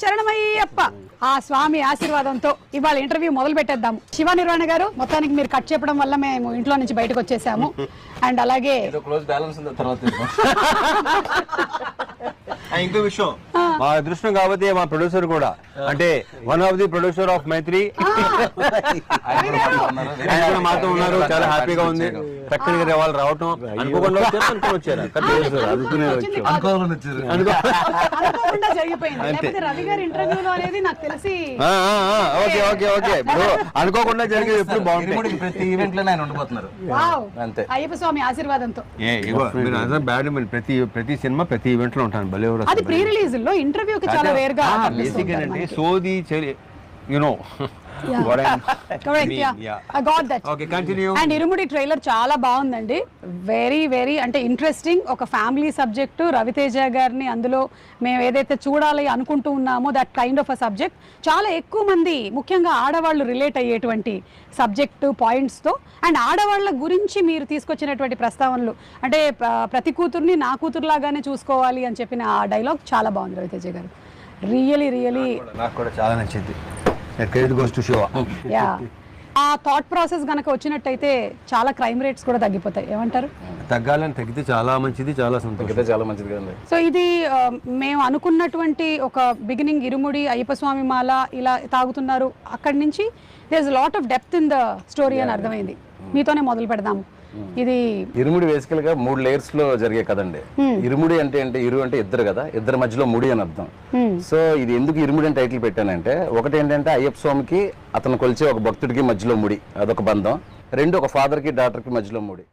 శరణమయ్యప్ప. ఆ స్వామి ఆశీర్వాదంతో ఇవాళ ఇంటర్వ్యూ మొదలు పెట్టేద్దాము. శివ నిర్వాణ గారు, మొత్తానికి మీరు కట్ చెప్పడం వల్ల మేము ఇంట్లో నుంచి బయటకు వచ్చేసాము. అండ్ అలాగే ఇంకో విషయం, మా అదృష్టం కాబట్టి మా ప్రొడ్యూసర్ కూడా, అంటే one of the producer of Mythri మాతో ఉన్నారు. చాలా హ్యాపీగా ఉంది. చక్కగా వాళ్ళు రావటం అనుకోకుండా వచ్చారు. అనుకోకుండా జరిగేది ఎప్పుడు బాగుంటుంది. ప్రతి ఈవెంట్ లో ఆయన ఉండిపోతున్నారు అంతే, అయ్యప్ప స్వామి ఆశీర్వాదంతో. ప్రతి సినిమా ప్రతి ఈవెంట్ లో ఉంటాను. భలే అది ప్రీ రిలీజ్ లో ఇంటర్వ్యూకి చాలా రేర్ గా బేసిక్ అంటే సోది యునో. అండ్ ఇరుముడి ట్రైలర్ చాలా బాగుందండి. వెరీ వెరీ అంటే ఇంట్రెస్టింగ్. ఒక ఫ్యామిలీ సబ్జెక్టు, రవితేజ గారిని అందులో మేము ఏదైతే చూడాలి అనుకుంటూ ఉన్నామో that kind of a subject. చాలా ఎక్కువ మంది ముఖ్యంగా ఆడవాళ్ళు రిలేట్ అయ్యేటువంటి సబ్జెక్టు పాయింట్స్తో, అండ్ ఆడవాళ్ళ గురించి మీరు తీసుకొచ్చినటువంటి ప్రస్తావనలు, అంటే ప్రతి కూతుర్ని నా కూతురులాగానే చూసుకోవాలి అని చెప్పిన ఆ డైలాగ్ చాలా బాగుంది రవితేజ గారు. రియలీ నాకు కూడా చాలా నచ్చింది. ఆ థాట్ ప్రాసెస్ గనక వచ్చినట్టయితే చాలా క్రైమ్ రేట్స్ కూడా తగ్గిపోతాయి. ఏమంటారు? తగ్గాలని తగ్గితే చాలా మంచిది, చాలా సంతోషం, చాలా మంచిది కదండి. సో ఇది మేము అనుకున్నటువంటి ఒక బిగినింగ్, ఇరుముడి అయ్యప్ప స్వామి మాల ఇలా తాగుతున్నారు, అక్కడి నుంచి there is lot of depth in the story అని అర్థమైంది. మీతోనే మొదలు పెడదాము. ఇది ఇరుముడి బేసికల్ గా 3 లేయర్స్ లో జరిగే కదండి. ఇరుముడి అంటే ఇరు అంటే ఇద్దరు కదా, ఇద్దరి మధ్యలో ముడి అని అర్థం. సో ఇది ఎందుకు ఇరుముడి అని టైటిల్ పెట్టానంటే, ఒకటి ఏంటంటే అయ్యప్ప స్వామికి అతను కొలిచే ఒక భక్తుడికి మధ్యలో ముడి, అదొక బంధం. 2 ఒక ఫాదర్ కి డాటర్ కి మధ్యలో ముడి.